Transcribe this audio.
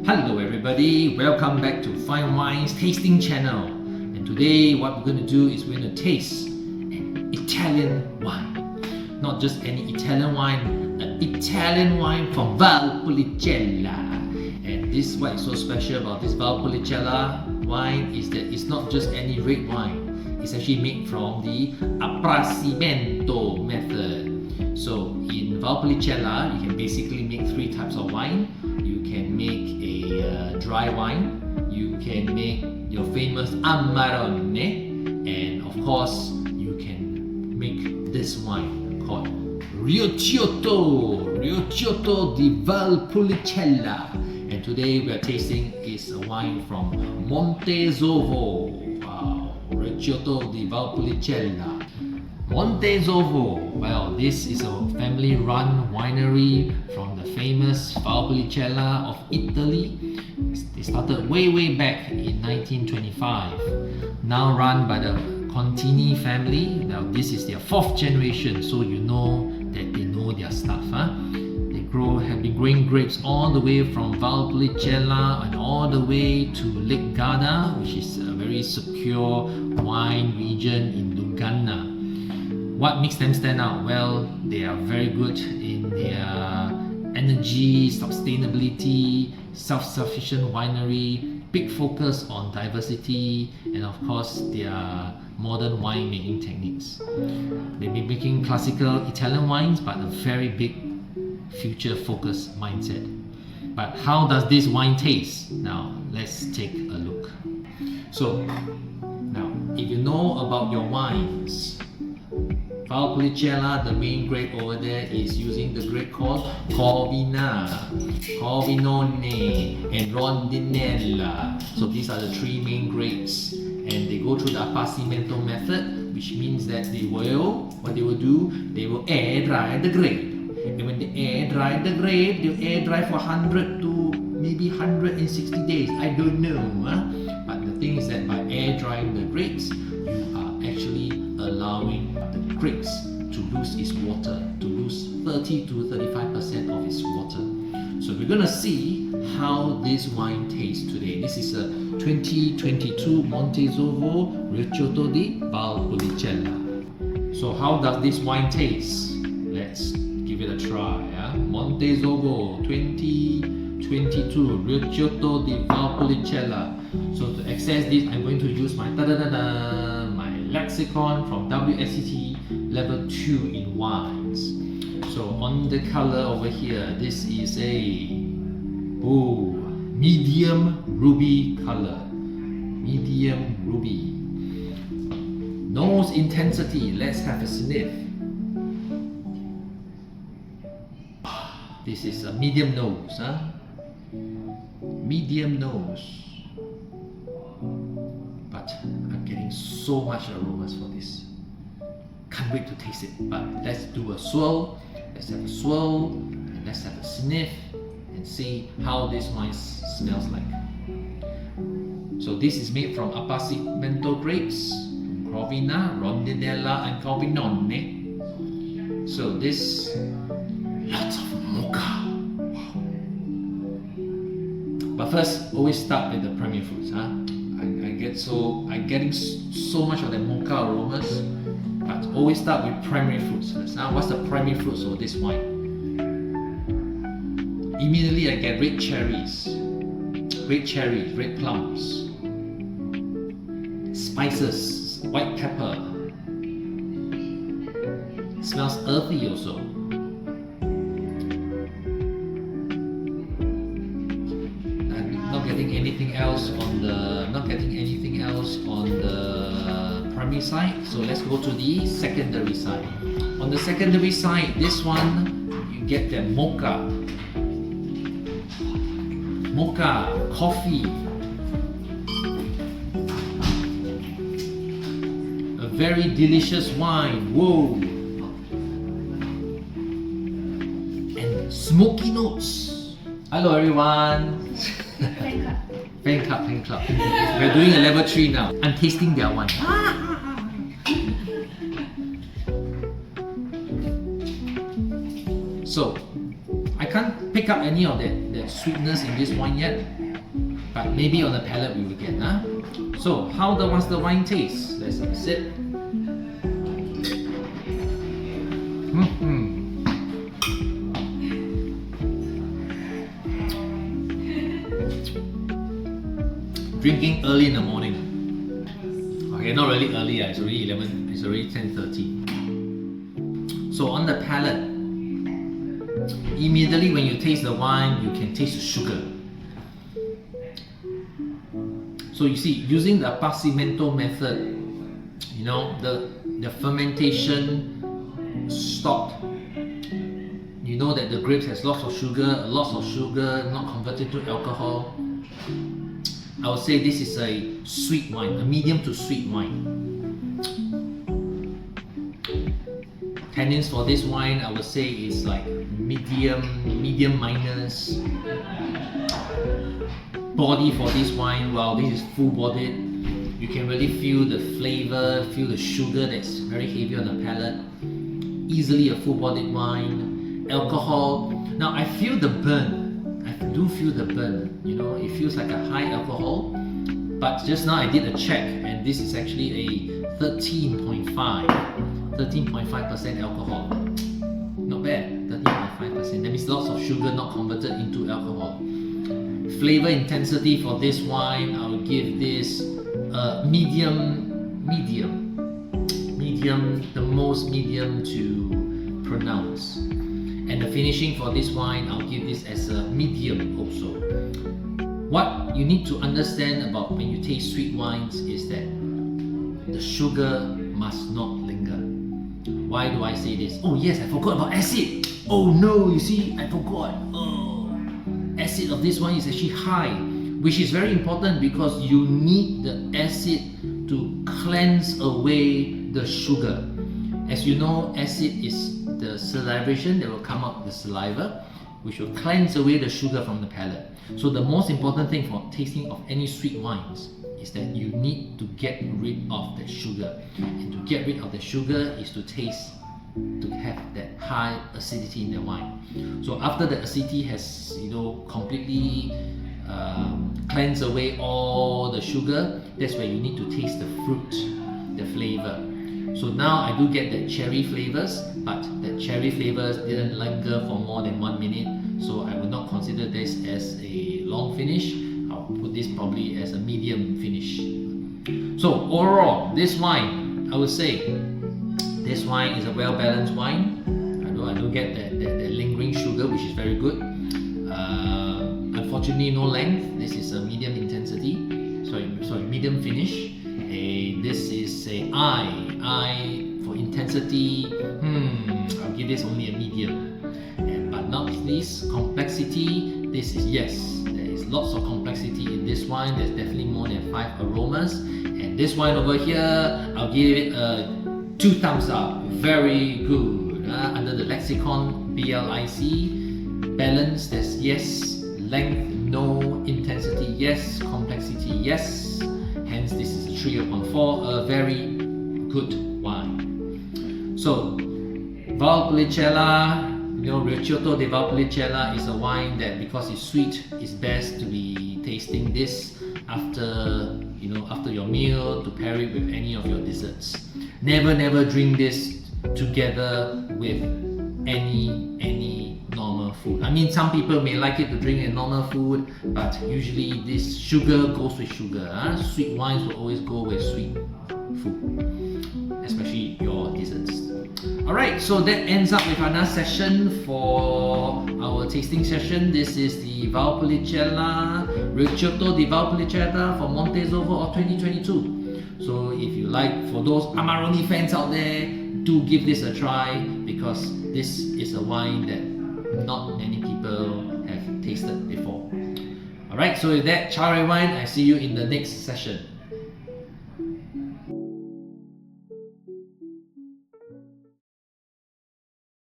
Hello everybody, welcome back to Fine Wines Tasting Channel. And today what we're going to do is we're going to taste an Italian wine. Not just any Italian wine, an Italian wine from Valpolicella. And this what is so special about this Valpolicella wine is that it's not just any red wine. It's actually made from the appassimento method. So in Valpolicella, you can basically make three types of wine. You can make a dry wine, you can make your famous amarone, and of course you can make this wine called Recioto Della Valpolicella. And today we are tasting is a wine from Monte Zovo Recioto Della Valpolicella. Monte Zovo, well, this is a family-run winery from the famous Valpolicella of Italy. They started way back in 1925. Now run by the Contini family. Now this is their fourth generation, so you know that they know their stuff. They have been growing grapes all the way from Valpolicella and all the way to Lake Garda, which is a very secure wine region in Lugana. What makes them stand out? Well, they are very good in their energy, sustainability, self-sufficient winery, big focus on diversity, and of course their modern wine-making techniques. They've been making classical Italian wines, but a very big future-focused mindset. But how does this wine taste? Now, let's take a look. So, now, if you know about your wines, Valpolicella, the main grape over there, is using the grape called Corvina, Corvinone, and Rondinella. So these are the three main grapes, and they go through the appassimento method, which means that they will air dry the grape. And when they air dry the grape, they'll air dry for 100 to maybe 160 days. I don't know. But the thing is that by air drying the grapes, you are actually allowing the grapes to lose its water, to lose 30 to 35% of its water. So we're gonna see how this wine tastes today. This is a 2022 Monte Zovo Recioto Della Valpolicella. So how does this wine taste? Let's give it a try. Monte Zovo 2022 Recioto Della Valpolicella. So to access this, I'm going to use my lexicon from WSET level 2 in wines. So on the color over here, this is a medium ruby color. Medium ruby. Nose intensity, let's have a sniff. This is a medium nose, medium nose. But I'm getting so much aromas for this. Can't wait to taste it. But let's do a swirl. Let's have a swirl and let's have a sniff and see how this wine smells like. So this is made from appassimento grapes, Corvina, Rondinella, and Corvinone. So this, lots of mocha. Wow. But first, always start with the primary fruits. I'm getting so much of the mocha aromas, but always start with primary fruits first. Now, what's the primary fruits of this wine? Immediately I get red cherries, red plums, spices, white pepper. It smells earthy also. I'm not getting anything else on the primary side, so let's go to the secondary side. On the secondary side, this one you get the mocha, coffee, a very delicious wine, and smoky notes. Hello everyone. Fan club. We're doing a level 3 now. I'm tasting their wine. So, I can't pick up any of that that sweetness in this wine yet, but maybe on the palate we will get. So how was the wine taste? Let's have a sip. Drinking early in the morning. Okay, not really early, it's already 11, it's already 10:30. So on the palate, immediately when you taste the wine, you can taste the sugar. So you see, using the appassimento method, you know, the fermentation stopped. You know that the grapes has lots of sugar, not converted to alcohol. I would say this is a sweet wine, a medium to sweet wine. Tannins for this wine, I would say is like medium minus. Body for this wine, well, this is full-bodied. You can really feel the flavor, feel the sugar that's very heavy on the palate. Easily a full-bodied wine. Alcohol. Now I feel the burn. I do feel the burn. You know, it feels like a high alcohol. But just now I did a check, and this is actually a 13.5% alcohol. Not bad, 13.5%. That means lots of sugar not converted into alcohol. Flavor intensity for this wine, I will give this medium, the most medium to pronounce. And the finishing for this wine, I'll give this as a medium also. What you need to understand about when you taste sweet wines is that the sugar must not linger. Why do I say this? Oh yes, I forgot about acid. Oh no, you see, I forgot. Acid of this wine is actually high, which is very important because you need the acid to cleanse away the sugar. As you know, acid is the salivation that will come out the saliva, which will cleanse away the sugar from the palate. So the most important thing for tasting of any sweet wines is that you need to get rid of the sugar. And to get rid of the sugar is to have that high acidity in the wine. So after the acidity has, you know, completely cleansed away all the sugar, that's where you need to taste the fruit, the flavor. So now I do get the cherry flavors, but the cherry flavors didn't linger for more than 1 minute, so I would not consider this as a long finish. I'll put this probably as a medium finish. So overall, this wine, I would say this wine is a well-balanced wine. I don't get that lingering sugar, which is very good. Unfortunately, no length. This is a medium intensity. Sorry, medium finish. This is a I for intensity. I'll give this only a medium. But not least complexity. This is yes. There is lots of complexity in this wine. There's definitely more than 5 aromas. And this wine over here, I'll give it a 2 thumbs up. Very good. Under the lexicon, BLIC. Balance, there's yes. Length, no. Intensity, yes. Complexity, yes. Hence, this is a 3 upon 4. A very good wine. So, Valpolicella, you know, Recioto Della Valpolicella is a wine that, because it's sweet, it's best to be tasting this after your meal, to pair it with any of your desserts. Never drink this together with any normal food. I mean, some people may like it to drink in normal food, but usually this sugar goes with sugar. Sweet wines will always go with sweet food, especially your desserts. Alright, so that ends up with another session for our tasting session. This is the Valpolicella, Recioto Della Valpolicella for Monte Zovo of 2022. So if you like, for those Amarone fans out there, do give this a try, because this is a wine that not many people have tasted before. Alright, so with that, ciao everyone, I see you in the next session.